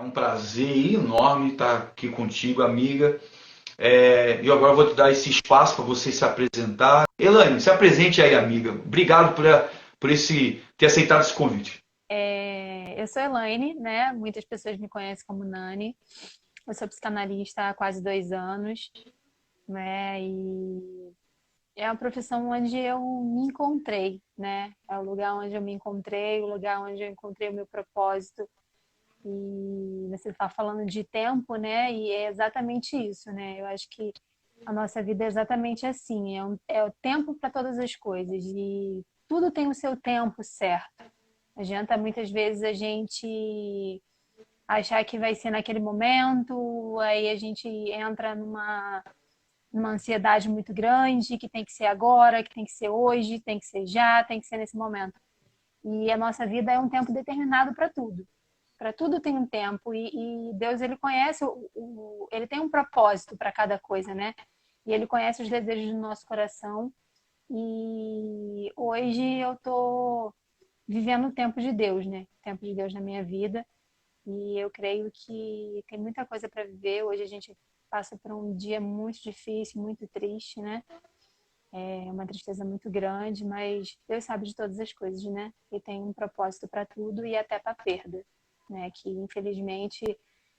um prazer enorme estar aqui contigo, amiga. E agora eu vou te dar esse espaço para você se apresentar. Elaine, se apresente aí, amiga. Obrigado ter aceitado esse convite. Eu sou Elaine, né? Muitas pessoas me conhecem como Nani. Eu sou psicanalista há quase 2 anos, né? E é uma profissão onde eu me encontrei, né? É o lugar onde eu me encontrei, o lugar onde eu encontrei o meu propósito. E você está falando de tempo, né? E é exatamente isso, né? Eu acho que a nossa vida é exatamente assim. É o tempo para todas as coisas. E tudo tem o seu tempo certo. Não adianta muitas vezes a gente achar que vai ser naquele momento, aí a gente entra numa ansiedade muito grande, que tem que ser agora, que tem que ser hoje, tem que ser já, tem que ser nesse momento. E a nossa vida é um tempo determinado para tudo. Para tudo tem um tempo e Deus ele conhece ele tem um propósito para cada coisa, né? E ele conhece os desejos do nosso coração. E hoje eu tô vivendo o tempo de Deus, né? O tempo de Deus na minha vida. E eu creio que tem muita coisa para viver. Hoje a gente passa por um dia muito difícil, muito triste, né? É uma tristeza muito grande, mas Deus sabe de todas as coisas, né? E tem um propósito para tudo e até para perda, né? Que infelizmente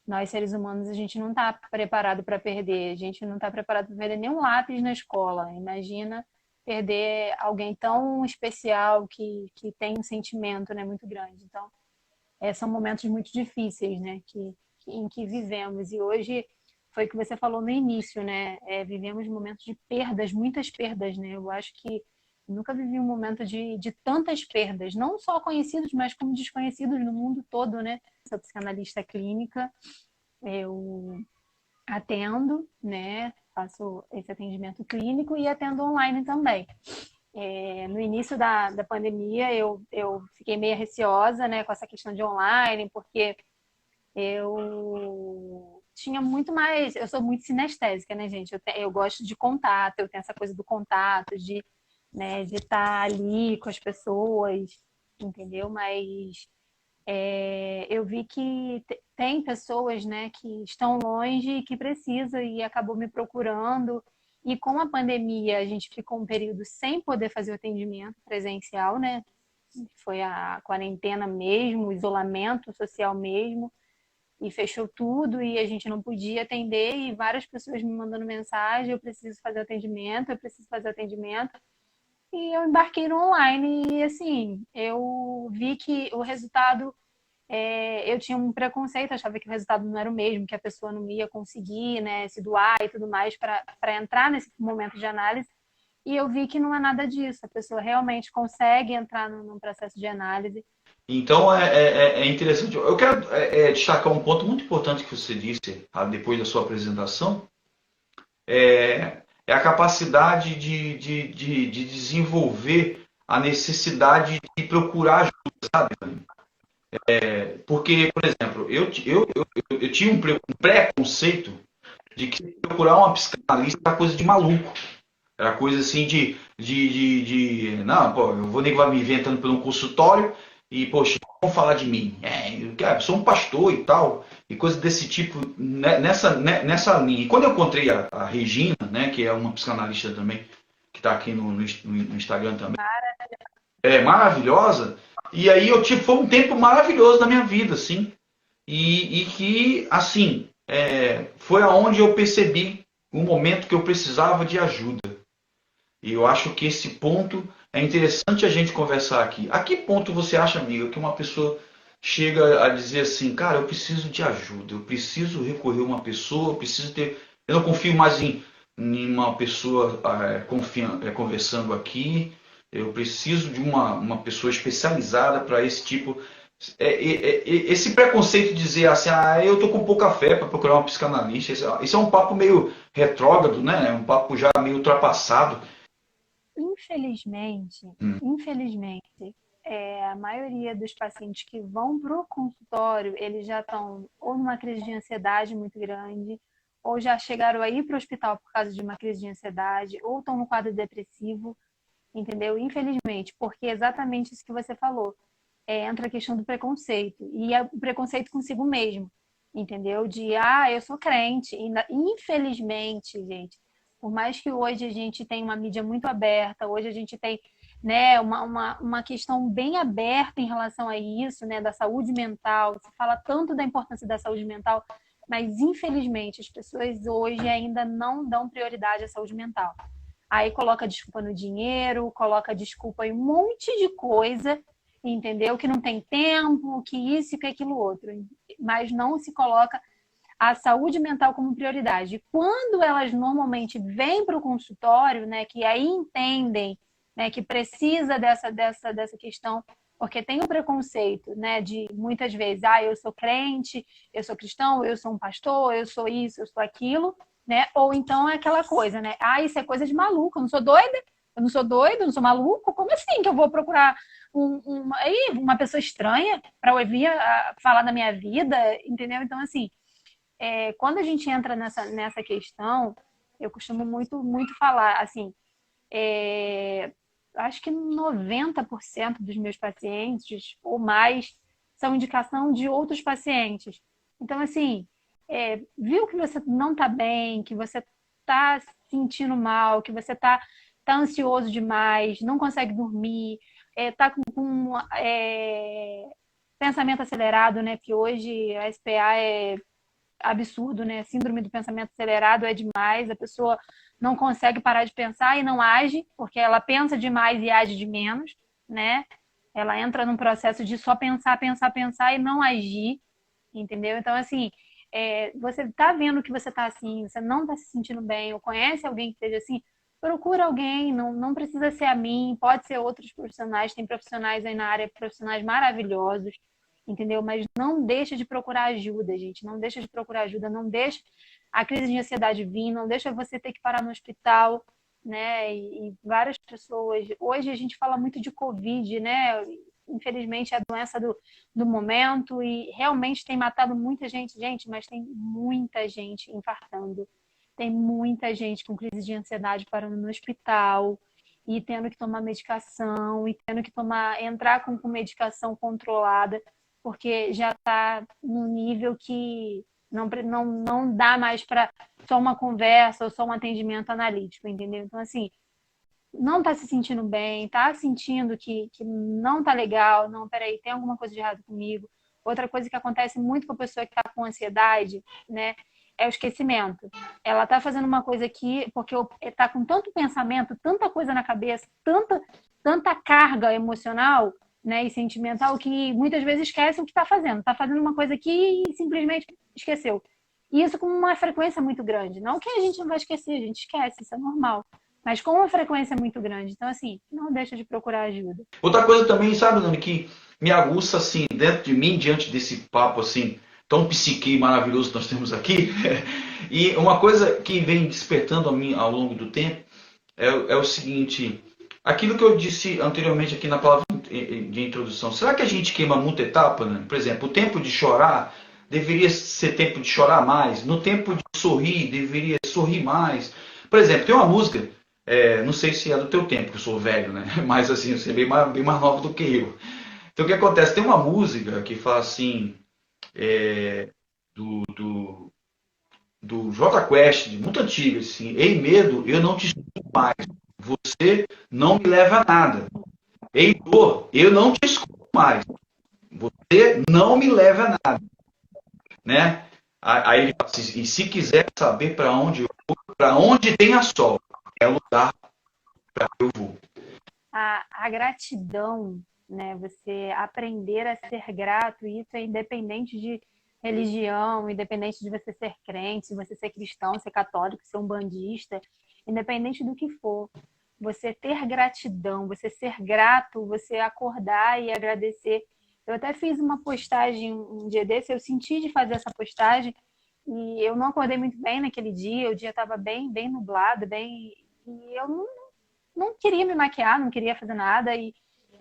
nós seres humanos a gente não está preparado para perder. A gente não está preparado para perder nenhum lápis na escola. Imagina perder alguém tão especial que tem um sentimento, né, muito grande. Então são momentos muito difíceis, né, em que vivemos. E hoje foi o que você falou no início, né? Vivemos momentos de perdas, muitas perdas, né? Eu acho que nunca vivi um momento de tantas perdas, não só conhecidos, mas como desconhecidos no mundo todo, né? Sou psicanalista clínica, eu atendo, né? Faço esse atendimento clínico e atendo online também. No início da pandemia, eu fiquei meio receosa, né, com essa questão de online, porque eu tinha muito mais. Eu sou muito sinestésica, né, gente? Eu gosto de contato, eu tenho essa coisa do contato, né, de estar ali com as pessoas, entendeu? Mas eu vi que tem pessoas, né, que estão longe e que precisam e acabou me procurando. E com a pandemia, a gente ficou um período sem poder fazer o atendimento presencial, né? Foi a quarentena mesmo, o isolamento social mesmo, e fechou tudo e a gente não podia atender. E várias pessoas me mandando mensagem: eu preciso fazer atendimento, eu preciso fazer atendimento. E eu embarquei no online e, assim, eu vi que o resultado eu tinha um preconceito, achava que o resultado não era o mesmo, que a pessoa não ia conseguir, né, se doar e tudo mais para entrar nesse momento de análise. E eu vi que não é nada disso. A pessoa realmente consegue entrar num processo de análise. Então é interessante. Eu quero destacar um ponto muito importante que você disse depois da sua apresentação. É a capacidade de desenvolver a necessidade de procurar ajuda, sabe? Porque, por exemplo, eu tinha um preconceito de que procurar uma psicanalista era coisa de maluco. Era coisa assim não, pô, eu vou negar me inventando por um consultório e, poxa, vão falar de mim. Eu sou um pastor e tal, e coisa desse tipo, né, nessa linha. E quando eu encontrei a Regina, né, que é uma psicanalista também, que está aqui no Instagram também, é maravilhosa, e aí foi um tempo maravilhoso da minha vida, assim, e que, assim, foi aonde eu percebi o momento que eu precisava de ajuda. E eu acho que esse ponto é interessante a gente conversar aqui. A que ponto você acha, amiga, que uma pessoa chega a dizer assim, cara, eu preciso de ajuda, eu preciso recorrer a uma pessoa, eu não confio mais em uma pessoa conversando aqui, eu preciso de uma pessoa especializada para esse tipo. Esse preconceito de dizer assim, eu tô com pouca fé para procurar uma psicanalista, isso é um papo meio retrógrado, né? É um papo já meio ultrapassado. Infelizmente, Hum. infelizmente, a maioria dos pacientes que vão para o consultório, eles já estão ou numa crise de ansiedade muito grande, ou já chegaram a ir para o hospital por causa de uma crise de ansiedade, ou estão no quadro depressivo, entendeu? Infelizmente, porque é exatamente isso que você falou. Entra a questão do preconceito, e é o preconceito consigo mesmo. entendeu? Eu sou crente. Infelizmente, gente, por mais que hoje a gente tenha uma mídia muito aberta, hoje a gente tem, né, uma questão bem aberta em relação a isso, né, da saúde mental. Se fala tanto da importância da saúde mental, mas infelizmente as pessoas hoje ainda não dão prioridade à saúde mental. Aí coloca desculpa no dinheiro, coloca desculpa em um monte de coisa, entendeu? Que não tem tempo, que isso e que aquilo outro. Mas não se coloca a saúde mental como prioridade. Quando elas normalmente vêm para o consultório, né, que aí entendem, né, que precisa dessa questão, porque tem o preconceito, né, de muitas vezes, eu sou crente, eu sou cristão, eu sou um pastor, eu sou isso, eu sou aquilo, né? Ou então é aquela coisa, né? Isso é coisa de maluco, eu não sou doida, eu não sou doido, eu não sou maluco, como assim que eu vou procurar uma pessoa estranha para ouvir falar da minha vida, entendeu? Então, assim, quando a gente entra nessa questão, eu costumo muito falar, assim, acho que 90% dos meus pacientes ou mais são indicação de outros pacientes. Então, assim, viu que você não está bem, que você está se sentindo mal, que você tá ansioso demais, não consegue dormir, está com pensamento acelerado, né? Que hoje a SPA é absurdo, né? Síndrome do pensamento acelerado é demais, a pessoa não consegue parar de pensar e não age, porque ela pensa demais e age de menos, né? Ela entra num processo de só pensar, pensar, pensar e não agir, entendeu? Então, assim, você tá vendo que você tá assim, você não tá se sentindo bem, ou conhece alguém que esteja assim, procura alguém, não precisa ser a mim, pode ser outros profissionais, tem profissionais aí na área, profissionais maravilhosos, entendeu? Mas não deixa de procurar ajuda, gente. Não deixa de procurar ajuda, não deixa a crise de ansiedade vir, não deixa você ter que parar no hospital, né? E várias pessoas. Hoje a gente fala muito de Covid, né? Infelizmente é a doença do momento e realmente tem matado muita gente, mas tem muita gente infartando. Tem muita gente com crise de ansiedade parando no hospital e tendo que tomar medicação e tendo que entrar com medicação controlada porque já está num nível que não dá mais para só uma conversa ou só um atendimento analítico, entendeu? Então, assim, não está se sentindo bem, está sentindo que não está legal, não, peraí, tem alguma coisa de errado comigo. Outra coisa que acontece muito com a pessoa que está com ansiedade, né, é o esquecimento. Ela está fazendo uma coisa aqui porque está com tanto pensamento, tanta coisa na cabeça, tanta carga emocional, né, e sentimental que muitas vezes esquece o que está fazendo. Está fazendo uma coisa aqui e simplesmente esqueceu. E isso com uma frequência muito grande. Não que a gente não vai esquecer, a gente esquece, isso é normal. Mas com uma frequência muito grande. Então, assim, não deixa de procurar ajuda. Outra coisa também, sabe, Nani, que me aguça, assim, dentro de mim, diante desse papo, assim, tão psique maravilhoso que nós temos aqui, e uma coisa que vem despertando a mim ao longo do tempo é o seguinte, aquilo que eu disse anteriormente aqui na palavra de introdução, será que a gente queima muita etapa, né? Por exemplo, o tempo de chorar deveria ser tempo de chorar mais, no tempo de sorrir deveria sorrir mais. Por exemplo, tem uma música, não sei se é do teu tempo, que eu sou velho, né? Mas assim, você é bem mais nova do que eu. Então o que acontece? Tem uma música que fala assim, do, do, do Jota Quest, muito antiga, assim, Ei medo, eu não te escuto mais. Você não me leva a nada. Ei dor, eu não te escuto mais. Você não me leva a nada, né? Aí ele fala assim, e se quiser saber para onde eu vou, para onde tem a sol, é o lugar para que eu vou. A gratidão, né? Você aprender a ser grato, isso é independente de religião, independente de você ser crente, se você ser cristão, ser católico, ser umbandista, independente do que for. Você ter gratidão, você ser grato, você acordar e agradecer. Eu até fiz uma postagem um dia desse, eu senti de fazer essa postagem e eu não acordei muito bem naquele dia, o dia estava bem nublado, e eu não queria me maquiar, não queria fazer nada. E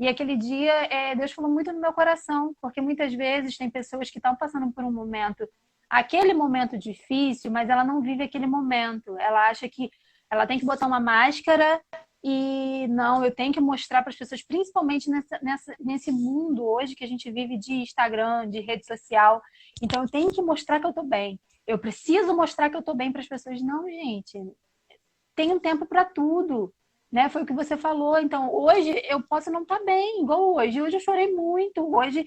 aquele dia, Deus falou muito no meu coração, porque muitas vezes tem pessoas que estão passando por um momento, aquele momento difícil, mas ela não vive aquele momento. Ela acha que ela tem que botar uma máscara E não, eu tenho que mostrar para as pessoas, principalmente nesse mundo hoje que a gente vive de Instagram, de rede social. Então, eu tenho que mostrar que eu estou bem. Eu preciso mostrar que eu estou bem para as pessoas. Não, gente, tem um tempo para tudo, né? Foi o que você falou. Então, hoje eu posso não estar bem, igual hoje. Hoje eu chorei muito. Hoje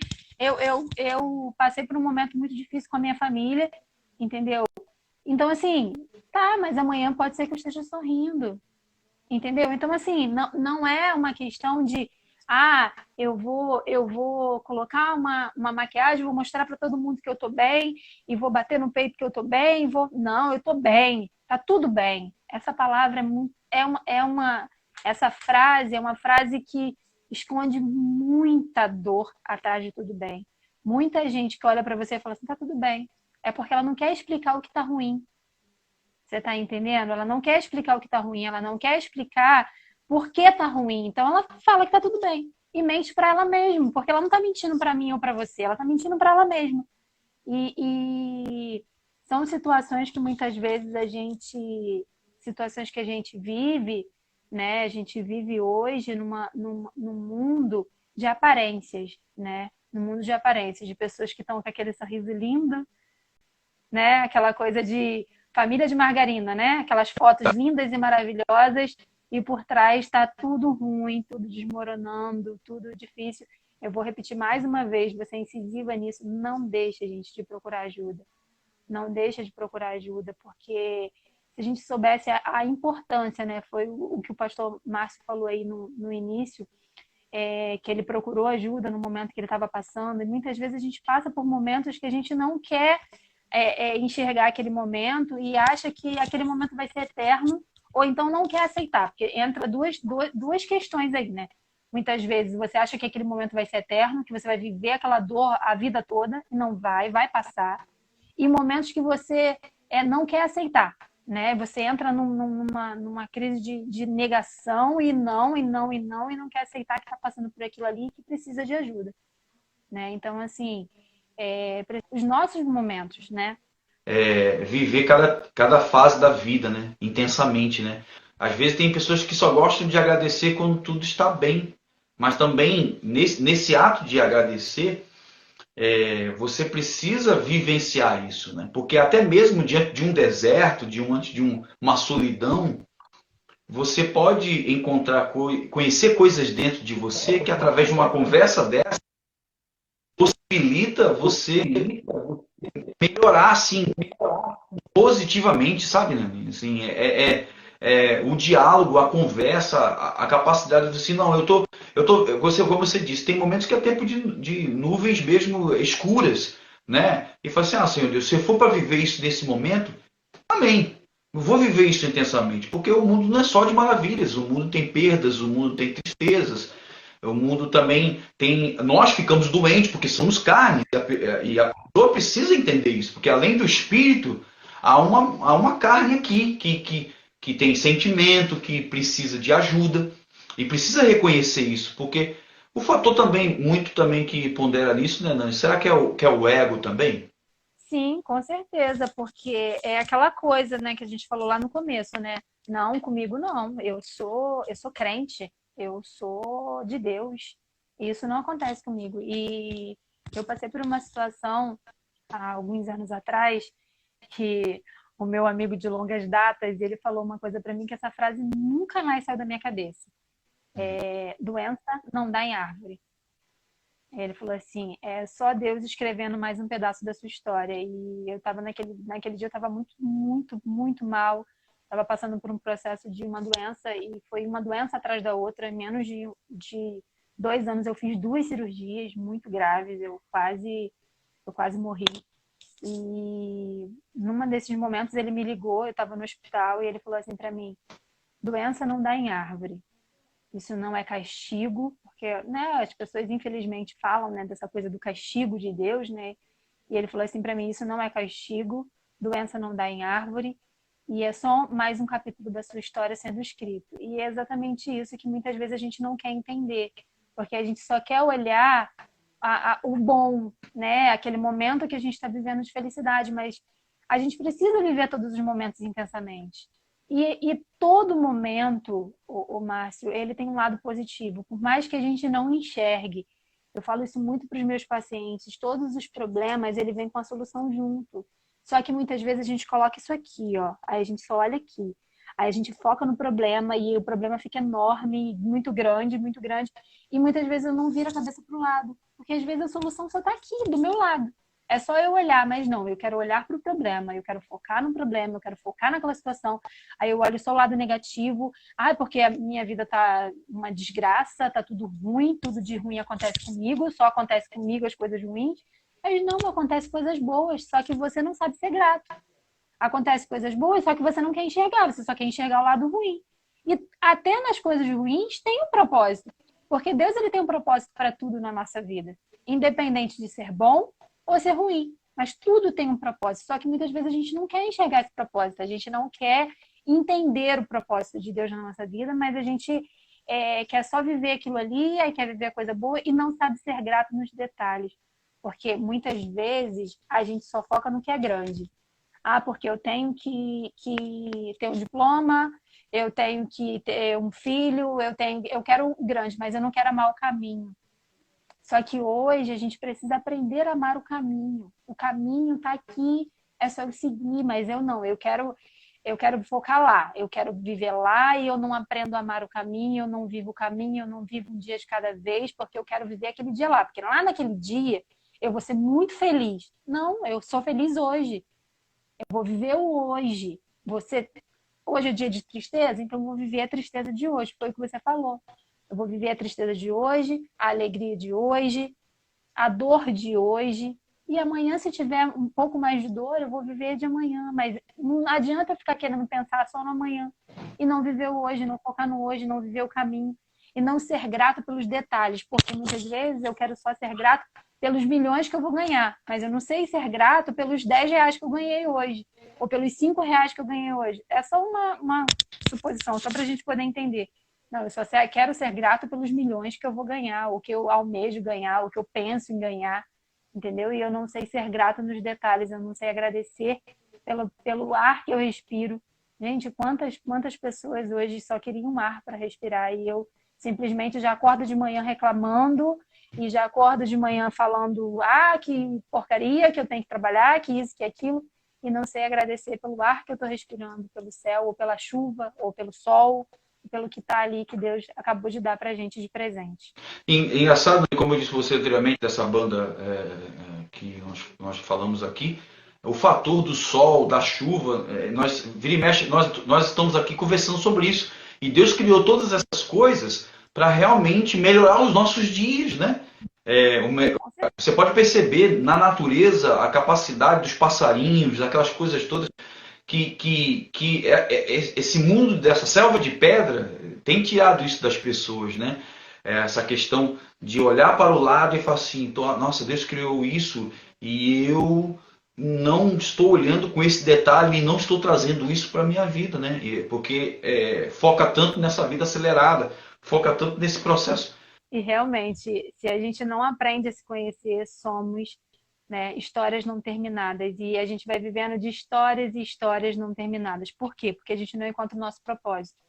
eu passei por um momento muito difícil com a minha família, entendeu? Então, assim, tá, mas amanhã pode ser que eu esteja sorrindo, entendeu? Então, assim, não é uma questão de, eu vou colocar uma maquiagem, vou mostrar para todo mundo que eu tô bem, e vou bater no peito que eu tô bem, não, eu tô bem, tá tudo bem. Essa palavra essa frase é uma frase que esconde muita dor atrás de tudo bem. Muita gente que olha para você e fala assim, tá tudo bem. É porque ela não quer explicar o que tá ruim. Você está entendendo? Ela não quer explicar o que está ruim, ela não quer explicar por que está ruim. Então ela fala que está tudo bem e mente para ela mesma, porque ela não está mentindo para mim ou para você, ela está mentindo para ela mesma. E são situações que muitas vezes situações que a gente vive, né? A gente vive hoje num mundo de aparências, né? No mundo de aparências, de pessoas que estão com aquele sorriso lindo, né? Aquela coisa de família de margarina, né? Aquelas fotos lindas e maravilhosas e por trás está tudo ruim, tudo desmoronando, tudo difícil. Eu vou repetir mais uma vez, você é incisiva nisso, não deixa, gente, de procurar ajuda. Não deixa de procurar ajuda, porque se a gente soubesse a importância, né? Foi o que o pastor Márcio falou aí no início, que ele procurou ajuda no momento que ele estava passando, e muitas vezes a gente passa por momentos que a gente não quer enxergar aquele momento e acha que aquele momento vai ser eterno, ou então não quer aceitar, porque entra duas questões aí, né? Muitas vezes você acha que aquele momento vai ser eterno, que você vai viver aquela dor a vida toda, e não vai passar. E momentos que você não quer aceitar, né? Você entra numa crise de negação e não quer aceitar que está passando por aquilo ali e que precisa de ajuda, né? Então, assim, os nossos momentos, né? Viver cada fase da vida, né? Intensamente, né? Às vezes tem pessoas que só gostam de agradecer quando tudo está bem, mas também nesse ato de agradecer, você precisa vivenciar isso, né? Porque até mesmo diante de um deserto, diante de uma solidão, você pode conhecer coisas dentro de você que através de uma conversa dessa possibilita você melhorar assim positivamente, sabe, Nani? Assim, o diálogo, a conversa, a capacidade de assim, não, como você disse, tem momentos que é tempo de nuvens mesmo escuras, né? E fala assim, Senhor Deus, se eu for para viver isso nesse momento, amém. Eu vou viver isso intensamente, porque o mundo não é só de maravilhas, o mundo tem perdas, o mundo tem tristezas, o mundo também tem. Nós ficamos doentes porque somos carne, e a pessoa precisa entender isso, porque além do espírito, há uma carne aqui que tem sentimento, que precisa de ajuda, e precisa reconhecer isso, porque o fator também, muito também que pondera nisso, né, Nani? Será que é o ego também? Sim, com certeza, porque é aquela coisa, né, que a gente falou lá no começo, né? Não, comigo não. Eu sou crente, eu sou de Deus. E isso não acontece comigo. E eu passei por uma situação há alguns anos atrás que o meu amigo de longas datas, ele falou uma coisa para mim que essa frase nunca mais saiu da minha cabeça. Doença não dá em árvore. Ele falou assim, é só Deus escrevendo mais um pedaço da sua história. E eu estava naquele dia, eu estava muito, muito, muito mal. Estava passando por um processo de uma doença e foi uma doença atrás da outra. Em menos de 2 anos eu fiz 2 cirurgias muito graves. Eu quase morri. E numa desses momentos ele me ligou, eu estava no hospital e ele falou assim para mim: doença não dá em árvore. Isso não é castigo, porque, né, as pessoas infelizmente falam, né, dessa coisa do castigo de Deus, né? E ele falou assim para mim, isso não é castigo, doença não dá em árvore, e é só mais um capítulo da sua história sendo escrito. E é exatamente isso que muitas vezes a gente não quer entender, porque a gente só quer olhar o bom, né? Aquele momento que a gente está vivendo de felicidade, mas a gente precisa viver todos os momentos intensamente. E todo momento, o Márcio, ele tem um lado positivo. Por mais que a gente não enxergue, eu falo isso muito para os meus pacientes, todos os problemas, ele vem com a solução junto. Só que muitas vezes a gente coloca isso aqui, ó, aí a gente só olha aqui. Aí a gente foca no problema e o problema fica enorme, muito grande. E muitas vezes eu não viro a cabeça para o lado. Porque às vezes a solução só está aqui, do meu lado. É só eu olhar, mas não, eu quero olhar para o problema, eu quero focar no problema, eu quero focar naquela situação. Aí eu olho só o lado negativo. Ah, porque a minha vida tá uma desgraça, tá tudo ruim, tudo de ruim acontece comigo, só acontece comigo as coisas ruins. Mas não, acontece coisas boas, só que você não sabe ser grato. Acontece coisas boas, só que você não quer enxergar, você só quer enxergar o lado ruim. E até nas coisas ruins tem um propósito, porque Deus ele tem um propósito para tudo na nossa vida, independente de ser bom ou ser ruim. Mas tudo tem um propósito, só que muitas vezes a gente não quer enxergar esse propósito, a gente não quer entender o propósito de Deus na nossa vida, mas a gente quer só viver aquilo ali, aí quer viver a coisa boa e não sabe ser grato nos detalhes. Porque muitas vezes a gente só foca no que é grande. Ah, porque eu tenho que ter um diploma, eu tenho que ter um filho, eu quero o grande, mas eu não quero amar o caminho. Só que hoje a gente precisa aprender a amar o caminho. O caminho está aqui, é só eu seguir, mas eu não, eu quero focar lá, eu quero viver lá e eu não aprendo a amar o caminho, eu não vivo o caminho, eu não vivo um dia de cada vez, porque eu quero viver aquele dia lá, porque lá naquele dia eu vou ser muito feliz. Não, eu sou feliz hoje. Eu vou viver o hoje. Hoje é dia de tristeza, então eu vou viver a tristeza de hoje. Foi o que você falou. Eu vou viver a tristeza de hoje, a alegria de hoje, a dor de hoje. E amanhã, se tiver um pouco mais de dor, eu vou viver de amanhã. Mas não adianta ficar querendo pensar só no amanhã. E não viver o hoje, não focar no hoje, não viver o caminho. E não ser grato pelos detalhes. Porque muitas vezes eu quero só ser grato pelos milhões que eu vou ganhar. Mas eu não sei ser grato pelos 10 reais que eu ganhei hoje. Ou pelos 5 reais que eu ganhei hoje. É só uma suposição, só para a gente poder entender. Não, eu só quero ser grato pelos milhões que eu vou ganhar, ou que eu almejo ganhar, ou que eu penso em ganhar, entendeu? E eu não sei ser grato nos detalhes, eu não sei agradecer pelo ar que eu respiro. Gente, quantas pessoas hoje só queriam um ar para respirar e eu simplesmente já acordo de manhã reclamando e já acordo de manhã falando, que porcaria, que eu tenho que trabalhar, que isso, que aquilo, e não sei agradecer pelo ar que eu estou respirando, pelo céu, ou pela chuva, ou pelo sol, pelo que está ali que Deus acabou de dar para a gente de presente. Engraçado, como eu disse você anteriormente, dessa banda que nós falamos aqui, o fator do sol, da chuva, nós vira e mexe, nós estamos aqui conversando sobre isso. E Deus criou todas essas coisas para realmente melhorar os nossos dias, né? Você pode perceber na natureza a capacidade dos passarinhos, aquelas coisas todas esse mundo dessa selva de pedra tem tirado isso das pessoas, né? Essa questão de olhar para o lado e falar assim, nossa, Deus criou isso e eu não estou olhando com esse detalhe e não estou trazendo isso para a minha vida, né? Porque foca tanto nessa vida acelerada, foca tanto nesse processo. E realmente, se a gente não aprende a se conhecer, somos, né, histórias não terminadas. E a gente vai vivendo de histórias e histórias não terminadas. Por quê? Porque a gente não encontra o nosso propósito.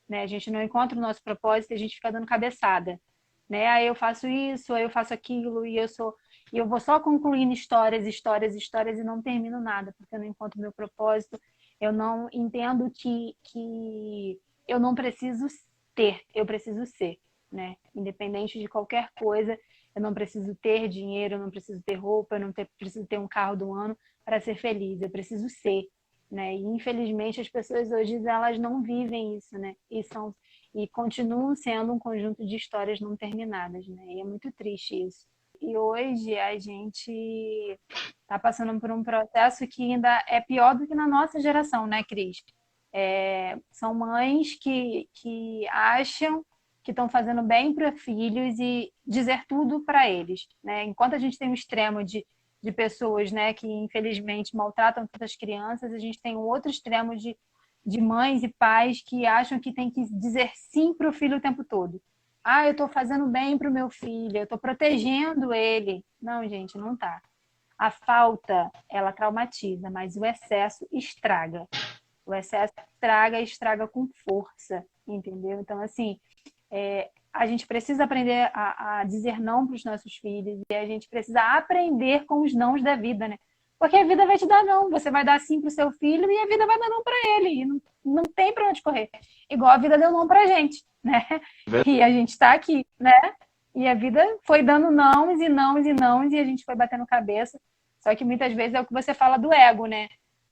Né? A gente não encontra o nosso propósito e a gente fica dando cabeçada. Né? Aí eu faço isso, aí eu faço aquilo, e eu vou só concluindo histórias, histórias, histórias e não termino nada, porque eu não encontro o meu propósito. Eu não entendo que eu não preciso ter, eu preciso ser. Né? Independente de qualquer coisa, eu não preciso ter dinheiro, eu não preciso ter roupa, eu não preciso ter um carro do ano para ser feliz, eu preciso ser, né? E infelizmente as pessoas hoje elas não vivem isso, né? E continuam sendo um conjunto de histórias não terminadas, né? E é muito triste isso. E hoje a gente está passando por um processo que ainda é pior do que na nossa geração, né, Cris? São mães que acham que estão fazendo bem para filhos e dizer tudo para eles, né? Enquanto a gente tem um extremo de pessoas, né, que infelizmente maltratam tantas crianças, a gente tem um outro extremo de mães e pais que acham que tem que dizer sim para o filho o tempo todo. Eu estou fazendo bem para o meu filho, eu estou protegendo ele. Não, gente, não tá. A falta, ela traumatiza, mas o excesso estraga. O excesso estraga e estraga com força, entendeu? Então, assim, a gente precisa aprender a dizer não para os nossos filhos e a gente precisa aprender com os nãos da vida, né? Porque a vida vai te dar não, você vai dar sim para o seu filho e a vida vai dar não para ele. E não tem para onde correr. Igual a vida deu não para a gente, né? E a gente está aqui, né? E a vida foi dando nãos e nãos e nãos e a gente foi batendo cabeça. Só que muitas vezes é o que você fala do ego, né?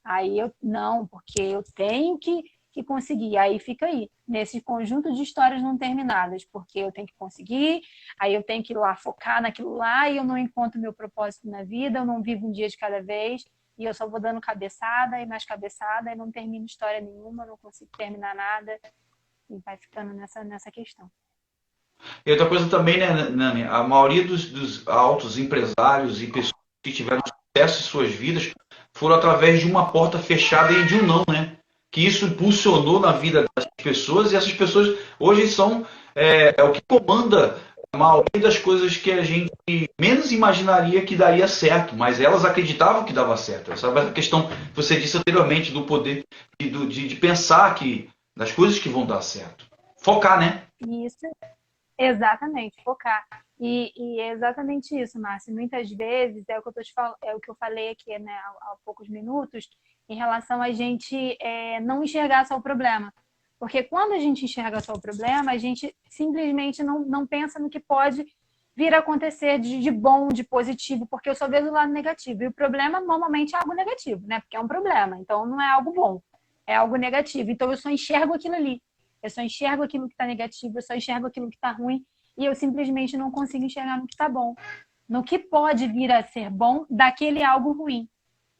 Aí não, porque eu tenho que conseguir. Aí fica aí, nesse conjunto de histórias não terminadas, porque eu tenho que conseguir, aí eu tenho que ir lá focar naquilo lá e eu não encontro meu propósito na vida, eu não vivo um dia de cada vez e eu só vou dando cabeçada e mais cabeçada e não termino história nenhuma, não consigo terminar nada e vai ficando nessa questão. E outra coisa também, né, Nani? A maioria dos altos empresários e pessoas que tiveram sucesso em suas vidas foram através de uma porta fechada e de um não, né? Que isso impulsionou na vida das pessoas e essas pessoas hoje são o que comanda a maioria das coisas que a gente menos imaginaria que daria certo, mas elas acreditavam que dava certo. Essa questão que você disse anteriormente do poder de pensar que das coisas que vão dar certo. Focar, né? Isso, exatamente, focar. E é exatamente isso, Márcia. Muitas vezes é o que é o que eu falei aqui, né, há poucos minutos, em relação a gente não enxergar só o problema. Porque quando a gente enxerga só o problema, a gente simplesmente não pensa no que pode vir a acontecer de bom, de positivo, porque eu só vejo o lado negativo. E o problema normalmente é algo negativo, né? Porque é um problema, então não é algo bom, é algo negativo. Então eu só enxergo aquilo ali. Eu só enxergo aquilo que está negativo, eu só enxergo aquilo que está ruim e eu simplesmente não consigo enxergar no que está bom. No que pode vir a ser bom daquele algo ruim,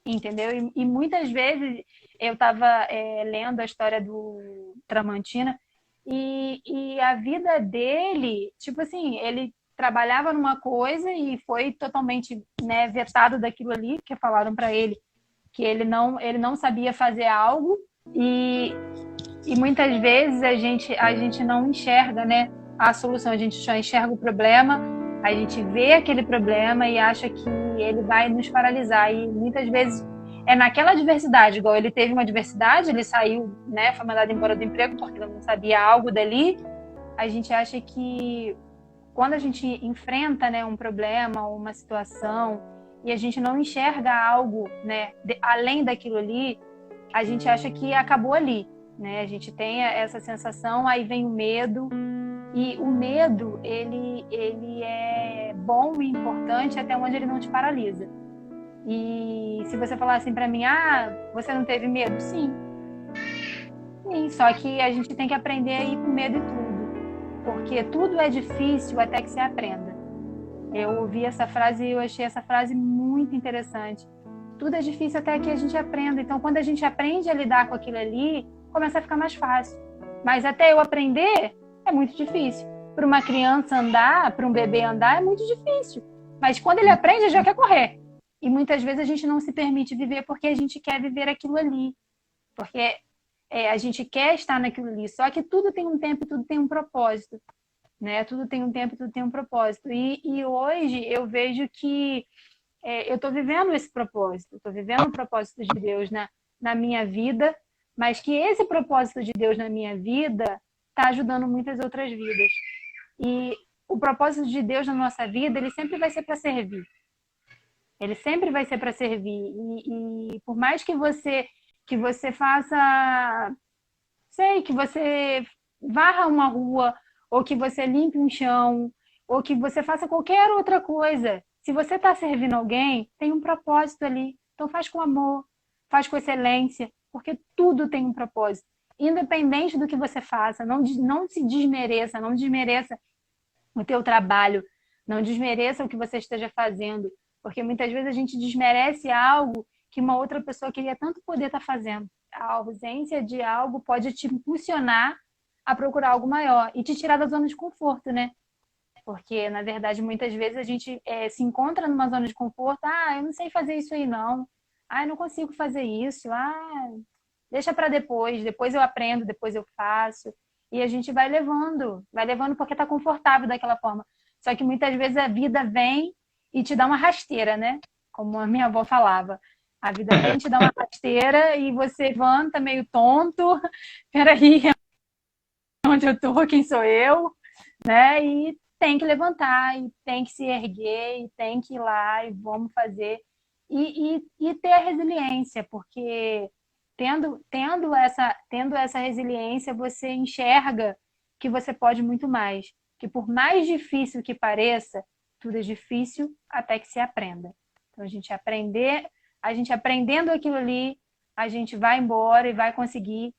entendeu? E muitas vezes eu estava lendo a história do Tramontina e a vida dele, tipo assim, ele trabalhava numa coisa e foi totalmente, né, vetado daquilo ali, que falaram para ele que ele não sabia fazer algo e muitas vezes a gente não enxerga, né, a solução, a gente só enxerga o problema, a gente vê aquele problema e acha que ele vai nos paralisar. E muitas vezes é naquela adversidade, igual ele teve uma adversidade, ele saiu, né, foi mandado embora do emprego porque ele não sabia algo dali. A gente acha que quando a gente enfrenta, né, um problema ou uma situação e a gente não enxerga algo, né, além daquilo ali, a gente acha que acabou ali, né? A gente tem essa sensação, aí vem o medo. E o medo, ele é bom e importante até onde ele não te paralisa. E se você falar assim pra mim, você não teve medo? Sim. Sim, só que a gente tem que aprender a ir com medo e tudo. Porque tudo é difícil até que você aprenda. Eu ouvi essa frase e eu achei essa frase muito interessante. Tudo é difícil até que a gente aprenda. Então, quando a gente aprende a lidar com aquilo ali, começa a ficar mais fácil. Mas até eu aprender, é muito difícil. Para uma criança andar, para um bebê andar, é muito difícil. Mas quando ele aprende, já quer correr. E muitas vezes a gente não se permite viver porque a gente quer viver aquilo ali. Porque a gente quer estar naquilo ali. Só que tudo tem um tempo e tudo tem um propósito. Né? Tudo tem um tempo e tudo tem um propósito. E hoje eu vejo que eu estou vivendo esse propósito. Estou vivendo o propósito de Deus na minha vida. Mas que esse propósito de Deus na minha vida está ajudando muitas outras vidas. E o propósito de Deus na nossa vida, ele sempre vai ser para servir. Ele sempre vai ser para servir. E por mais que você faça, que você varra uma rua, ou que você limpe um chão, ou que você faça qualquer outra coisa, se você está servindo alguém, tem um propósito ali. Então faz com amor, faz com excelência, porque tudo tem um propósito. Independente do que você faça, não se desmereça, não desmereça o teu trabalho, não desmereça o que você esteja fazendo, porque muitas vezes a gente desmerece algo que uma outra pessoa queria tanto poder estar fazendo. A ausência de algo pode te impulsionar a procurar algo maior e te tirar da zona de conforto, né? Porque, na verdade, muitas vezes a gente se encontra numa zona de conforto, eu não sei fazer isso aí não, eu não consigo fazer isso, deixa para depois eu aprendo, depois eu faço. E a gente vai levando porque está confortável daquela forma. Só que muitas vezes a vida vem e te dá uma rasteira, né? Como a minha avó falava. A vida vem te dar uma rasteira e você levanta meio tonto. Peraí, onde eu tô? Quem sou eu? Né? E tem que levantar, e tem que se erguer, e tem que ir lá, e vamos fazer. E ter a resiliência, porque tendo essa resiliência, você enxerga que você pode muito mais. Que por mais difícil que pareça, tudo é difícil até que se aprenda. Então, a gente aprendendo aquilo ali, a gente vai embora e vai conseguir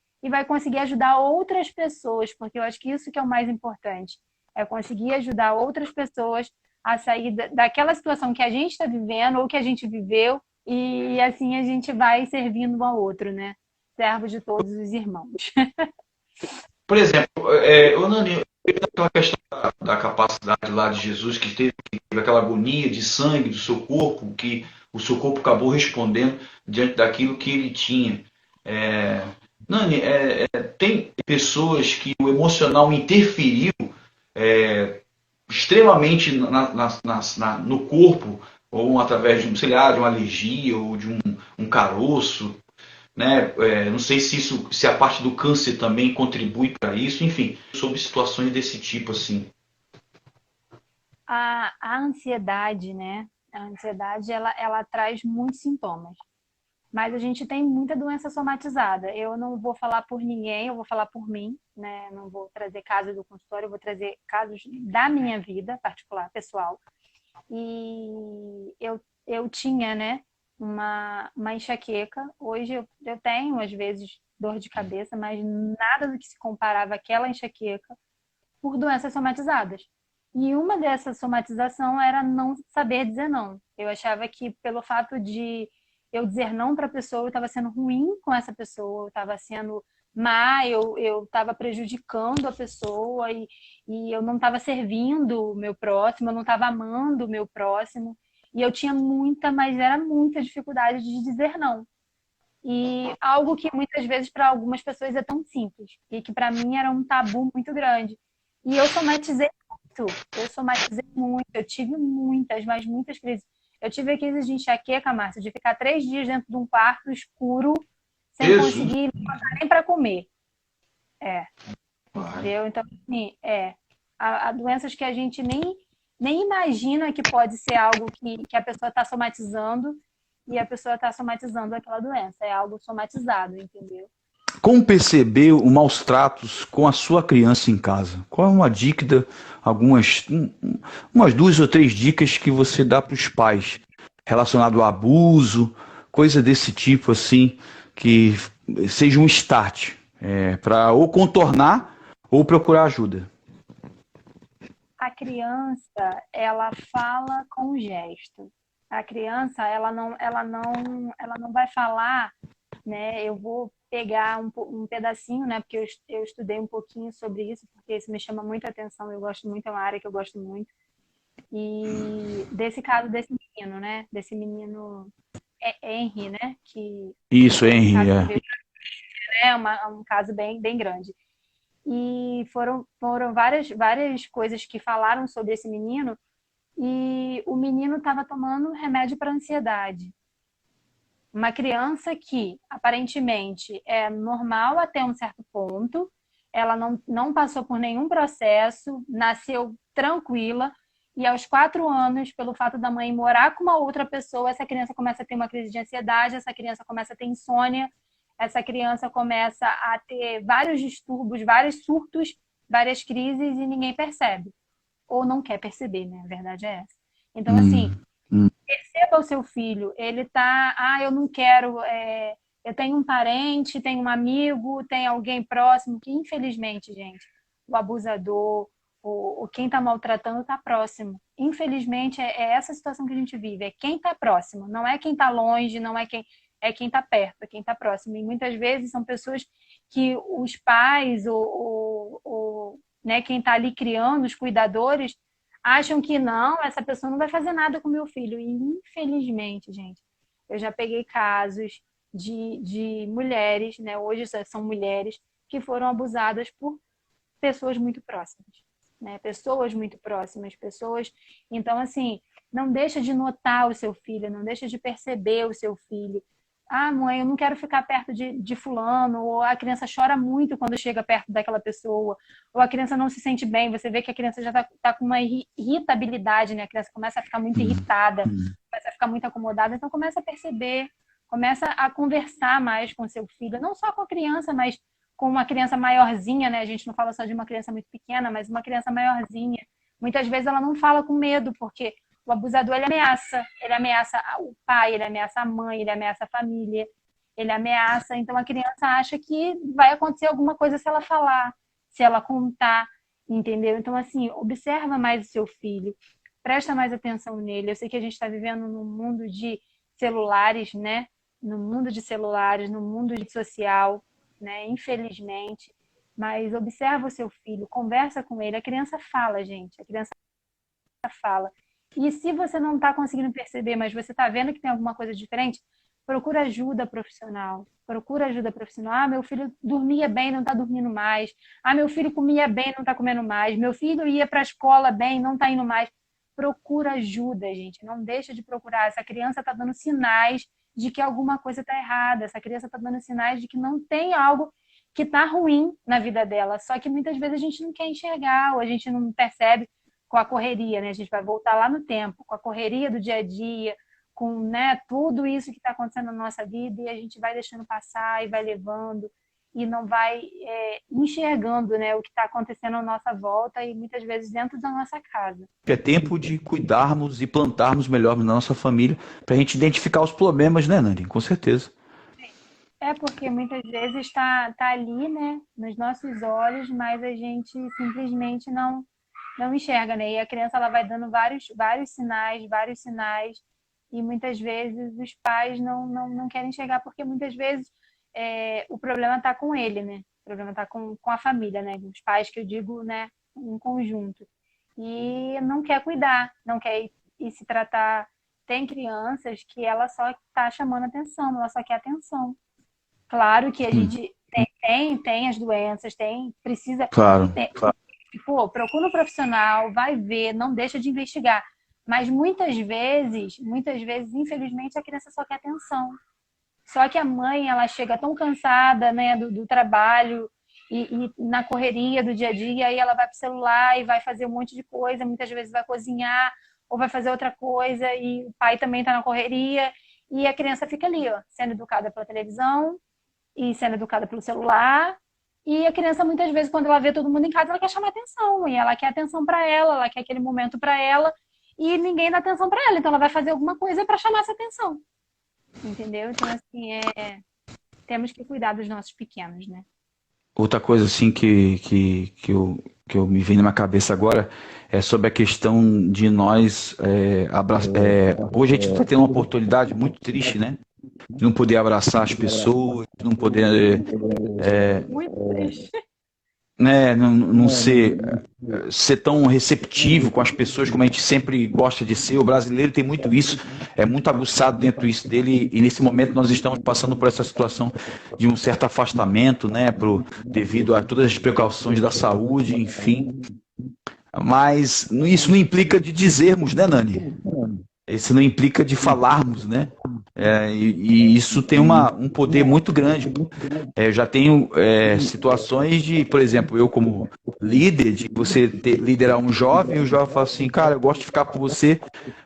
ajudar outras pessoas, porque eu acho que isso que é o mais importante, é conseguir ajudar outras pessoas a sair daquela situação que a gente está vivendo ou que a gente viveu, e assim a gente vai servindo um ao outro, né? Servo de todos os irmãos. Por exemplo, ô Nani, aquela questão da capacidade lá de Jesus, que teve aquela agonia de sangue do seu corpo, que o seu corpo acabou respondendo diante daquilo que ele tinha. É, Nani, tem pessoas que o emocional interferiu extremamente no corpo, ou através de, sei lá, de uma alergia ou de um caroço, né? Não sei se a parte do câncer também contribui para isso, enfim, sobre situações desse tipo assim. A ansiedade, né? A ansiedade, ela traz muitos sintomas. Mas a gente tem muita doença somatizada. Eu não vou falar por ninguém, eu vou falar por mim, né? Não vou trazer casos do consultório, eu vou trazer casos da minha vida particular, pessoal. E eu tinha, né, uma enxaqueca. Hoje eu tenho, às vezes, dor de cabeça, mas nada do que se comparava àquela enxaqueca por doenças somatizadas. E uma dessas somatização era não saber dizer não. Eu achava que pelo fato de eu dizer não para a pessoa, eu estava sendo ruim com essa pessoa, eu estava sendo má, eu estava prejudicando a pessoa e eu não estava servindo o meu próximo, eu não estava amando o meu próximo. E eu tinha muita, mas era muita dificuldade de dizer não. E algo que muitas vezes para algumas pessoas é tão simples e que para mim era um tabu muito grande. E eu somatizei muito, eu tive muitas, mas muitas crises. Eu tive crises de enxaqueca, Márcia, de ficar 3 dias dentro de um quarto escuro, sem Jesus, conseguir levantar nem para comer. É, pai. entendeu? Então, assim, há doenças que a gente nem imagina que pode ser algo que a pessoa está somatizando e a pessoa está somatizando aquela doença. É algo somatizado, entendeu? Como perceber os maus tratos com a sua criança em casa? Qual é uma dica, umas 2 ou 3 dicas que você dá para os pais relacionado ao abuso, coisa desse tipo assim, que seja um start para ou contornar ou procurar ajuda. A criança, ela fala com gesto. A criança, ela não vai falar, né? Eu vou pegar um pedacinho, né? Porque eu estudei um pouquinho sobre isso, porque isso me chama muita atenção. Eu gosto muito, é uma área que eu gosto muito. E desse caso desse menino, né? Desse menino Henry, né? Que Isso, foi um Henry. caso que É. veio, né? Um caso bem grande. E foram várias coisas que falaram sobre esse menino. E o menino estava tomando remédio para ansiedade. Uma criança que aparentemente é normal até um certo ponto, ela não passou por nenhum processo, nasceu tranquila, e aos 4 anos, pelo fato da mãe morar com uma outra pessoa, essa criança começa a ter uma crise de ansiedade, essa criança começa a ter insônia, essa criança começa a ter vários distúrbios, vários surtos, várias crises e ninguém percebe. Ou não quer perceber, né? A verdade é essa. Então, assim, Hum, hum. perceba o seu filho, ele tá, eu não quero, eu tenho um parente, tenho um amigo, tem alguém próximo, que infelizmente, gente, o abusador, o quem está maltratando está próximo. Infelizmente, é essa situação que a gente vive, é quem está próximo, não é quem está longe, não é quem está perto, é quem está próximo. E muitas vezes são pessoas que os pais ou né, quem está ali criando, os cuidadores, acham que não, essa pessoa não vai fazer nada com meu filho. E, infelizmente, gente, eu já peguei casos de mulheres, né? Hoje são mulheres que foram abusadas por pessoas muito próximas, né? Pessoas muito próximas, pessoas. Então, assim, Não deixa de notar o seu filho, não deixa de perceber o seu filho. Ah, mãe, eu não quero ficar perto de fulano, ou a criança chora muito quando chega perto daquela pessoa, ou a criança não se sente bem, você vê que a criança já está com uma irritabilidade, né? A criança começa a ficar muito irritada, começa a ficar muito acomodada, então começa a perceber, começa a conversar mais com seu filho, não só com a criança, mas com uma criança maiorzinha, né? A gente não fala só de uma criança muito pequena, mas uma criança maiorzinha. Muitas vezes ela não fala com medo, porque o abusador, ele ameaça o pai, ele ameaça a mãe, ele ameaça a família, ele ameaça. Então a criança acha que vai acontecer alguma coisa se ela falar, se ela contar, entendeu? Então, assim, observa mais o seu filho, presta mais atenção nele. Eu sei que a gente está vivendo num mundo de celulares, né? No mundo de celulares, no mundo de social, né? Infelizmente. Mas observa o seu filho, conversa com ele. A criança fala, gente. A criança fala. E se você não está conseguindo perceber, mas você está vendo que tem alguma coisa diferente, procura ajuda profissional. Procura ajuda profissional. Ah, meu filho dormia bem, não está dormindo mais. Ah, meu filho comia bem, não está comendo mais. Meu filho ia para a escola bem, não está indo mais. Procura ajuda, gente. Não deixa de procurar. Essa criança está dando sinais de que alguma coisa está errada. Essa criança está dando sinais de que não tem algo que está ruim na vida dela. Só que muitas vezes a gente não quer enxergar ou a gente não percebe com a correria, né? A gente vai voltar lá no tempo, com a correria do dia a dia, com, né, tudo isso que está acontecendo na nossa vida e a gente vai deixando passar e vai levando e não vai enxergando, né, o que está acontecendo à nossa volta e muitas vezes dentro da nossa casa. É tempo de cuidarmos e plantarmos melhor na nossa família para a gente identificar os problemas, né, Nani? Com certeza. É porque muitas vezes está ali, né, nos nossos olhos, mas a gente simplesmente não enxerga, né? E a criança ela vai dando vários sinais, e muitas vezes os pais não querem enxergar, porque muitas vezes o problema está com ele, né? O problema está com a família, né? Os pais que eu digo, né, em conjunto. E não quer cuidar, não quer ir se tratar. Tem crianças que ela só está chamando atenção, ela só quer atenção. Claro que a gente tem as doenças, precisa. Claro. Pô, procura um profissional, vai ver, não deixa de investigar. Mas muitas vezes, infelizmente, a criança só quer atenção. Só que a mãe, ela chega tão cansada, né, do trabalho e na correria do dia a dia, aí ela vai pro celular e vai fazer um monte de coisa, muitas vezes vai cozinhar ou vai fazer outra coisa e o pai também está na correria e a criança fica ali, ó, sendo educada pela televisão e sendo educada pelo celular. E a criança, muitas vezes, quando ela vê todo mundo em casa, ela quer chamar atenção. E ela quer atenção para ela quer aquele momento para ela. E ninguém dá atenção para ela. Então, ela vai fazer alguma coisa para chamar essa atenção. Entendeu? Então, assim, temos que cuidar dos nossos pequenos, né? Outra coisa, assim, que eu me vem na minha cabeça agora é sobre a questão de nós abraçar. Hoje a gente está tendo uma oportunidade muito triste, né? De não poder abraçar as pessoas, de não poder. Muito triste. Né, não ser tão receptivo com as pessoas como a gente sempre gosta de ser. O brasileiro tem muito isso, é muito aguçado dentro disso dele, e nesse momento nós estamos passando por essa situação de um certo afastamento, né, devido a todas as precauções da saúde, enfim. Mas isso não implica de dizermos, né, Nani? Isso não implica de falarmos, né? E isso tem um poder muito grande. Eu já tenho situações de, por exemplo, eu como líder, de você liderar um jovem, e o jovem fala assim, cara, eu gosto de ficar com você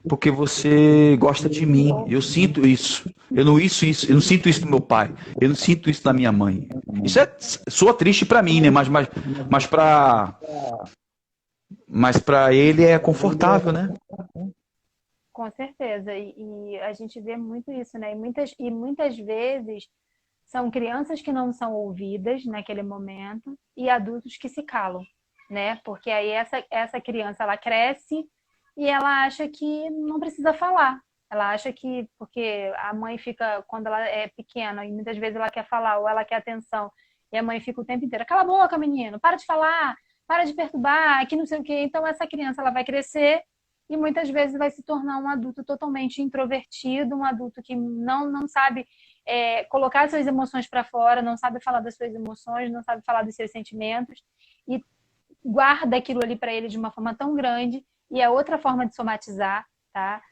porque você gosta de mim. Eu sinto isso. Eu não sinto isso do meu pai. Eu não sinto isso da minha mãe. Isso soa triste para mim, né? Mas para ele é confortável, né? Com certeza. E a gente vê muito isso, né? E muitas vezes são crianças que não são ouvidas naquele momento e adultos que se calam, né? Porque aí essa criança, ela cresce e ela acha que não precisa falar. Ela acha que, porque a mãe fica, quando ela é pequena, e muitas vezes ela quer falar ou ela quer atenção, e a mãe fica o tempo inteiro, cala a boca, menino, para de falar, para de perturbar, que não sei o quê. Então essa criança, ela vai crescer e muitas vezes vai se tornar um adulto totalmente introvertido, um adulto que não sabe colocar suas emoções para fora, não sabe falar das suas emoções, não sabe falar dos seus sentimentos e guarda aquilo ali para ele de uma forma tão grande. E é outra forma de somatizar, tá?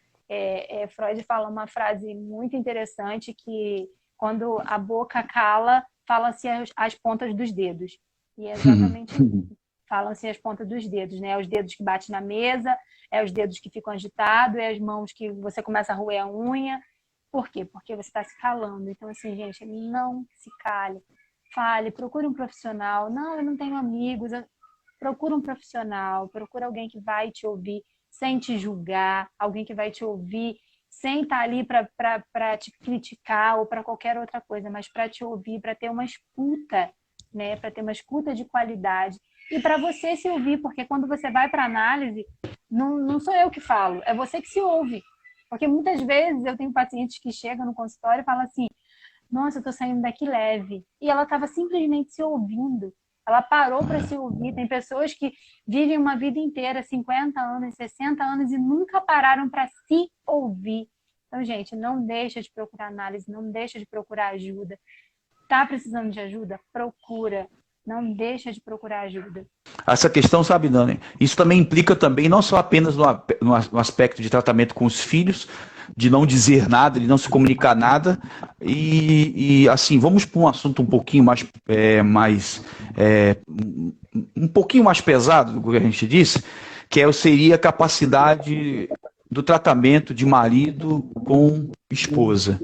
Freud fala uma frase muito interessante que quando a boca cala, falam-se as pontas dos dedos. E é exatamente isso. Falam-se as pontas dos dedos, né? Os dedos que batem na mesa, os dedos que ficam agitados, as mãos que você começa a roer a unha. Por quê? Porque você está se calando. Então, assim, gente, não se cale. Fale, procure um profissional. Não, eu não tenho amigos. Procura um profissional, procura alguém que vai te ouvir sem te julgar, alguém que vai te ouvir sem estar ali para te criticar ou para qualquer outra coisa, mas para te ouvir, para ter uma escuta, né? Para ter uma escuta de qualidade. E para você se ouvir, porque quando você vai para análise, não sou eu que falo, é você que se ouve. Porque muitas vezes eu tenho pacientes que chegam no consultório e falam assim, nossa, eu tô saindo daqui leve. E ela estava simplesmente se ouvindo. Ela parou para se ouvir. Tem pessoas que vivem uma vida inteira, 50 anos, 60 anos, e nunca pararam para se ouvir. Então, gente, não deixa de procurar análise, não deixa de procurar ajuda. Tá precisando de ajuda? Procura. Não deixa de procurar ajuda. Essa questão, sabe, Dani, isso também implica também não só apenas no aspecto de tratamento com os filhos, de não dizer nada, de não se comunicar nada, e assim, vamos para um assunto um pouquinho um pouquinho mais pesado do que a gente disse, que seria a capacidade do tratamento de marido com esposa.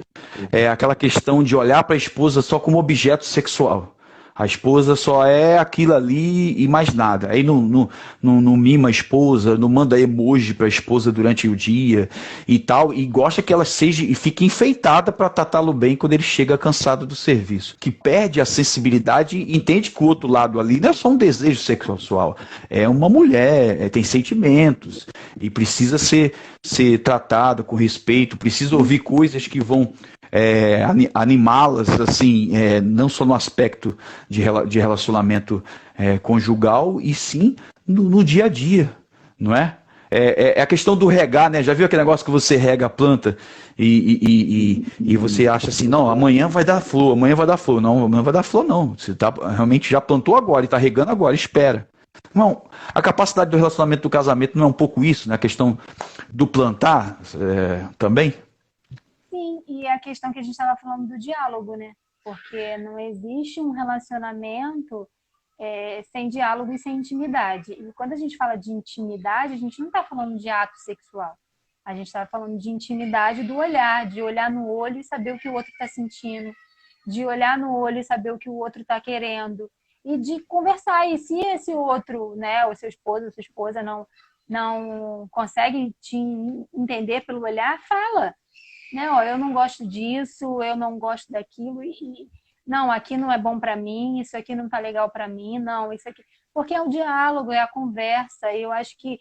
É aquela questão de olhar para a esposa só como objeto sexual. A esposa só é aquilo ali e mais nada. Aí não mima a esposa, não manda emoji para a esposa durante o dia e tal. E gosta que ela seja e fique enfeitada para tratá-lo bem quando ele chega cansado do serviço. Que perde a sensibilidade e entende que o outro lado ali não é só um desejo sexual. É uma mulher, tem sentimentos e precisa ser tratada com respeito, precisa ouvir coisas que vão animá-las, assim, não só no aspecto de relacionamento conjugal, e sim no dia a dia, não é? É a questão do regar, né? Já viu aquele negócio que você rega a planta e você acha assim, não, amanhã vai dar flor, amanhã vai dar flor. Não, amanhã vai dar flor, não. Você realmente já plantou agora e está regando agora, espera. Não, a capacidade do relacionamento do casamento não é um pouco isso, né? A questão do plantar também? Sim, e a questão que a gente estava falando do diálogo, né? Porque não existe um relacionamento sem diálogo e sem intimidade. E quando a gente fala de intimidade, a gente não está falando de ato sexual. A gente está falando de intimidade do olhar, de olhar no olho e saber o que o outro está sentindo, de olhar no olho e saber o que o outro está querendo, e de conversar. E se esse outro, né, o seu esposo ou sua esposa não consegue te entender pelo olhar, fala. Né? Ó, eu não gosto disso, eu não gosto daquilo, não, aqui não é bom para mim, isso aqui não tá legal para mim, não, isso aqui. Porque é o diálogo, é a conversa, e eu acho que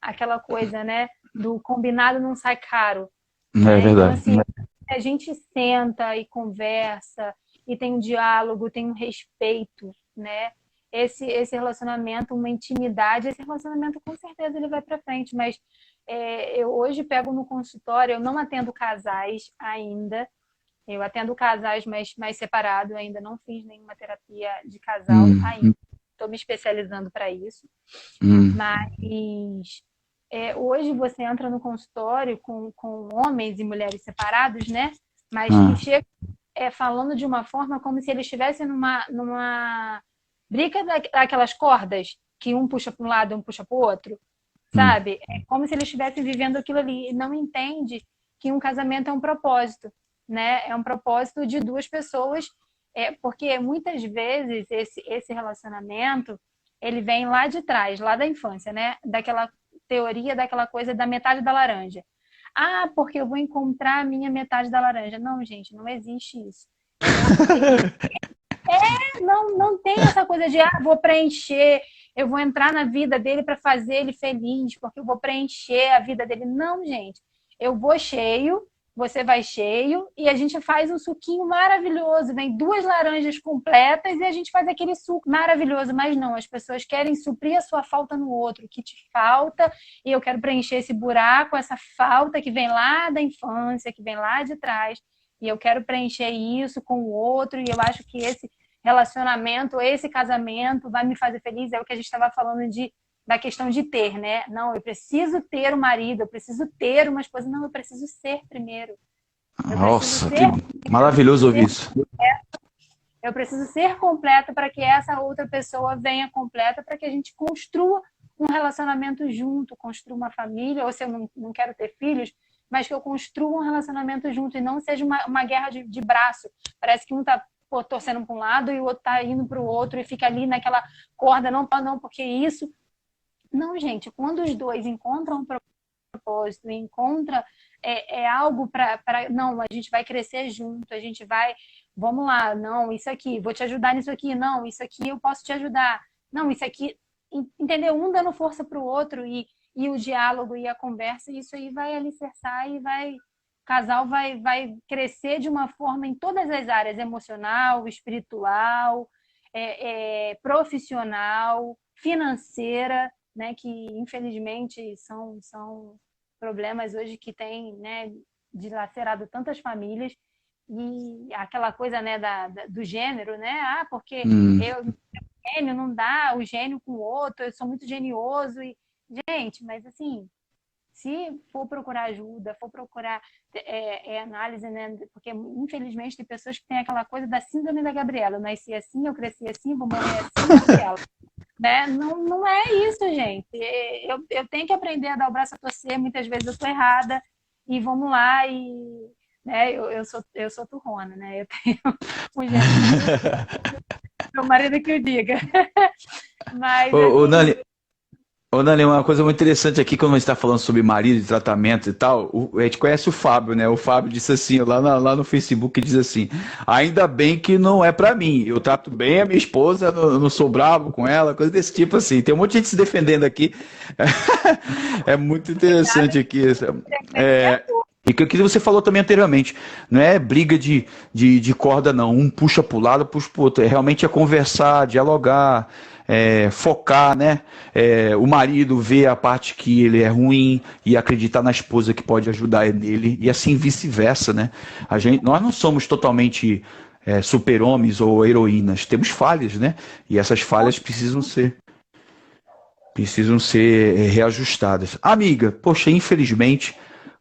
aquela coisa, né, do combinado não sai caro. É verdade. Então, assim, a gente senta e conversa, e tem um diálogo, tem um respeito, né? Esse relacionamento, uma intimidade, esse relacionamento com certeza ele vai para frente, mas eu hoje pego no consultório, eu não atendo casais ainda, eu atendo casais mais separados, ainda não fiz nenhuma terapia de casal ainda, estou me especializando para isso, mas hoje você entra no consultório com homens e mulheres separados, né? Mas que chega falando de uma forma como se eles estivessem numa briga daquelas cordas que um puxa para um lado e um puxa para o outro, sabe? É como se eles estivessem vivendo aquilo ali e não entende que um casamento é um propósito, né? É um propósito de duas pessoas, porque muitas vezes esse relacionamento ele vem lá de trás, lá da infância, né? Daquela teoria, daquela coisa da metade da laranja. Ah, porque eu vou encontrar a minha metade da laranja. Não, gente, não existe isso. Não tem essa coisa de vou preencher, eu vou entrar na vida dele para fazer ele feliz, porque eu vou preencher a vida dele. Não, gente. Eu vou cheio, você vai cheio e a gente faz um suquinho maravilhoso. Vem 2 laranjas completas e a gente faz aquele suco maravilhoso. Mas não, as pessoas querem suprir a sua falta no outro, o que te falta, e eu quero preencher esse buraco, essa falta que vem lá da infância, que vem lá de trás, e eu quero preencher isso com o outro, e eu acho que esse relacionamento, esse casamento vai me fazer feliz. É o que a gente estava falando de da questão de ter, né? Não, eu preciso ter um marido, eu preciso ter uma esposa. Não, eu preciso ser primeiro. Eu preciso Nossa, que ser, maravilhoso ouvir isso. eu preciso ser completa para que essa outra pessoa venha completa, para que a gente construa um relacionamento junto, construa uma família, ou se eu não quero ter filhos, mas que eu construa um relacionamento junto e não seja uma guerra de braço. Parece que um está torcendo para um lado e o outro está indo para o outro e fica ali naquela corda, não, porque isso. Não, gente, quando os dois encontram um propósito, encontra algo para. Não, a gente vai crescer junto, a gente vai. Vamos lá, não, isso aqui, vou te ajudar nisso aqui, não, isso aqui eu posso te ajudar. Não, isso aqui. Entendeu? Um dando força para o outro e o diálogo e a conversa, isso aí vai alicerçar e vai. O casal vai crescer de uma forma em todas as áreas, emocional, espiritual, profissional, financeira, né, que infelizmente são problemas hoje que têm, né, dilacerado tantas famílias, e aquela coisa, né, do gênero, né, porque eu gênio não dá o gênio com o outro, eu sou muito genioso, e gente, mas assim, se for procurar ajuda, for procurar análise, né, porque infelizmente tem pessoas que têm aquela coisa da síndrome da Gabriela, eu nasci assim, eu cresci assim, vou morrer assim, Gabriela. Né? Não, não é isso, gente. Eu tenho que aprender a dar o braço a torcer. Muitas vezes eu estou errada e vamos lá né? Eu sou turrona, né? Eu tenho um jeito. Meu marido que eu diga. Mas Ô, assim, Nani, Ô, Dani, uma coisa muito interessante aqui, quando a gente está falando sobre marido e tratamento e tal, a gente conhece o Fábio, né? O Fábio disse assim, lá no Facebook, diz assim: ainda bem que não é pra mim, eu trato bem a minha esposa, não sou bravo com ela, coisa desse tipo assim. Tem um monte de gente se defendendo aqui. É muito interessante aqui. É, e que você falou também anteriormente, não é briga de corda, não. Um puxa para o lado, puxa para o outro. Realmente é conversar, dialogar, focar, né? O marido ver a parte que ele é ruim e acreditar na esposa que pode ajudar nele, e assim vice-versa, né? Nós não somos totalmente super-homens ou heroínas, temos falhas, né? E essas falhas precisam ser reajustadas. Amiga, poxa, infelizmente,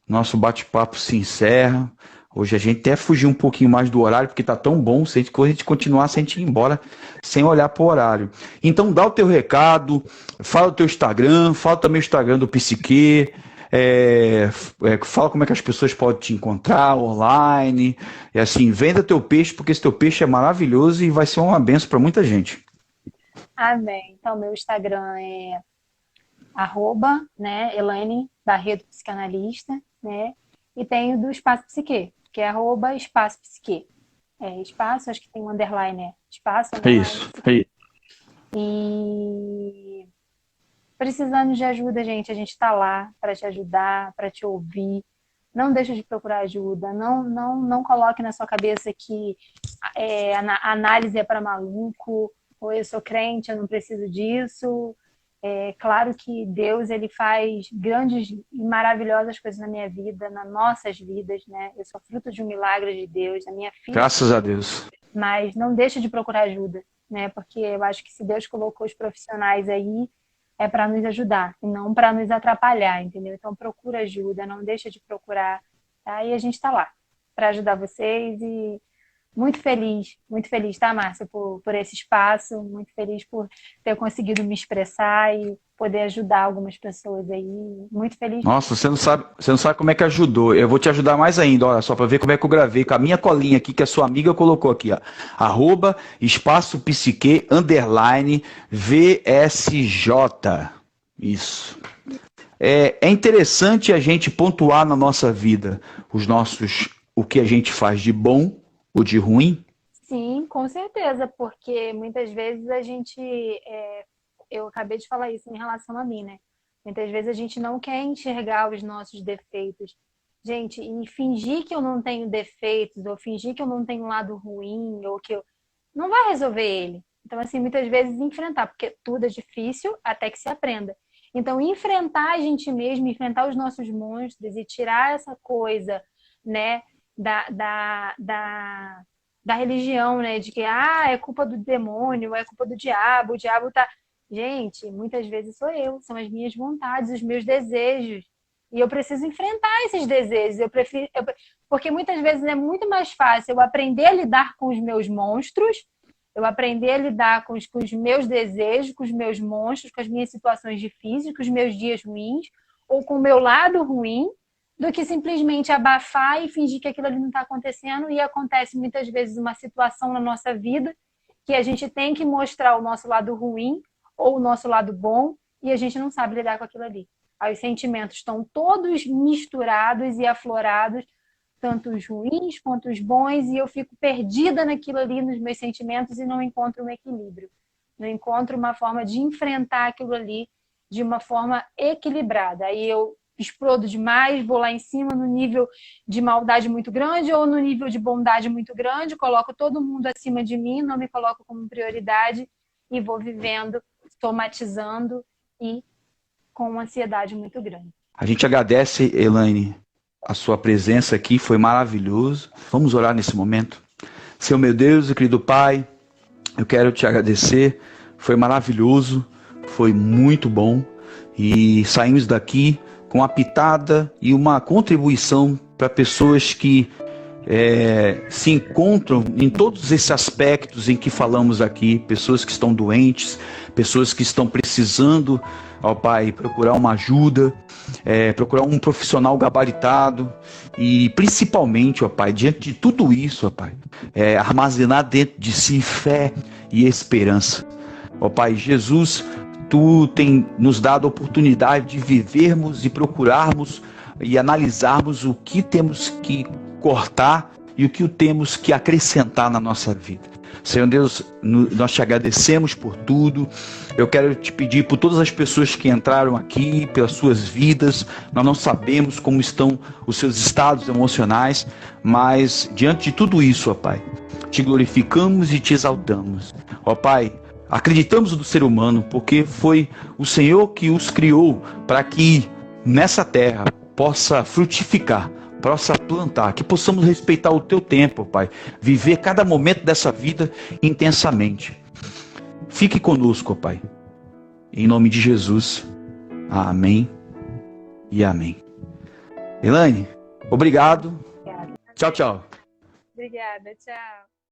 nosso bate-papo se encerra. Hoje a gente até fugiu um pouquinho mais do horário, porque tá tão bom, se a gente continuasse, a gente ia embora sem olhar para o horário. Então dá o teu recado, fala o teu Instagram, fala também o Instagram do Psique, fala como é que as pessoas podem te encontrar online, e assim, venda teu peixe, porque esse teu peixe é maravilhoso e vai ser uma benção para muita gente. amém. Então, meu Instagram é né, Elaine Barreto Psicanalista, né? E tenho do Espaço Psique, que é @Espaço Psique. Espaço, acho que tem um underline, né? Espaço, underline. Isso, é isso. E precisando de ajuda, gente, a gente está lá para te ajudar, para te ouvir. Não deixe de procurar ajuda. Não coloque na sua cabeça que a análise é para maluco, ou eu sou crente, eu não preciso disso. É claro que Deus, ele faz grandes e maravilhosas coisas na minha vida, nas nossas vidas, né? Eu sou fruto de um milagre de Deus, a minha filha. Graças a Deus. Mas não deixe de procurar ajuda, né? Porque eu acho que se Deus colocou os profissionais aí, é para nos ajudar e não para nos atrapalhar, entendeu? Então procura ajuda, não deixa de procurar, tá? E a gente está lá para ajudar vocês e muito feliz, tá, Márcia, por esse espaço, muito feliz por ter conseguido me expressar e poder ajudar algumas pessoas aí, muito feliz. Nossa, você não sabe como é que ajudou. Eu vou te ajudar mais ainda, olha só, para ver como é que eu gravei com a minha colinha aqui, que a sua amiga colocou aqui, ó. @espaço psique _ VSJ. Isso. É interessante a gente pontuar na nossa vida o que a gente faz de bom ou de ruim. Sim, com certeza, porque muitas vezes eu acabei de falar isso em relação a mim, né? Muitas vezes a gente não quer enxergar os nossos defeitos. Gente, e fingir que eu não tenho defeitos, ou fingir que eu não tenho um lado ruim, ou que eu... não vai resolver ele. Então, assim, muitas vezes enfrentar, porque tudo é difícil até que se aprenda. Então, enfrentar a gente mesmo, enfrentar os nossos monstros e tirar essa coisa, né, da religião, né, de que é culpa do demônio, é culpa do diabo, o diabo tá... Gente, muitas vezes sou eu, são as minhas vontades, os meus desejos. E eu preciso enfrentar esses desejos. Porque muitas vezes é muito mais fácil eu aprender a lidar com os meus monstros, eu aprender a lidar com os meus desejos, com os meus monstros, com as minhas situações difíceis, com os meus dias ruins, ou com o meu lado ruim, do que simplesmente abafar e fingir que aquilo ali não está acontecendo. E acontece muitas vezes uma situação na nossa vida que a gente tem que mostrar o nosso lado ruim ou o nosso lado bom e a gente não sabe lidar com aquilo ali. Aí os sentimentos estão todos misturados e aflorados, tanto os ruins quanto os bons, e eu fico perdida naquilo ali, nos meus sentimentos, e não encontro um equilíbrio. Não encontro uma forma de enfrentar aquilo ali de uma forma equilibrada. Aí eu explodo demais, vou lá em cima no nível de maldade muito grande ou no nível de bondade muito grande, coloco todo mundo acima de mim, não me coloco como prioridade e vou vivendo, somatizando e com uma ansiedade muito grande. A gente agradece, Elaine, a sua presença aqui, foi maravilhoso. Vamos orar nesse momento. Senhor meu Deus e querido Pai, eu quero te agradecer, foi maravilhoso, foi muito bom e saímos daqui com uma pitada e uma contribuição para pessoas que se encontram em todos esses aspectos em que falamos aqui, pessoas que estão doentes, pessoas que estão precisando, ó Pai, procurar uma ajuda, procurar um profissional gabaritado e principalmente, ó Pai, diante de tudo isso, ó Pai, armazenar dentro de si fé e esperança. Ó Pai, Jesus, Tu tem nos dado a oportunidade de vivermos e procurarmos e analisarmos o que temos que cortar e o que temos que acrescentar na nossa vida. Senhor Deus, nós te agradecemos por tudo. Eu quero te pedir por todas as pessoas que entraram aqui, pelas suas vidas. Nós não sabemos como estão os seus estados emocionais, mas diante de tudo isso, ó Pai, te glorificamos e te exaltamos. Ó Pai, acreditamos no ser humano, porque foi o Senhor que os criou para que nessa terra possa frutificar, possa plantar, que possamos respeitar o teu tempo, Pai, viver cada momento dessa vida intensamente. Fique conosco, Pai. Em nome de Jesus. Amém e amém. Elaine, obrigado. Obrigada. Tchau, tchau. Obrigada, tchau.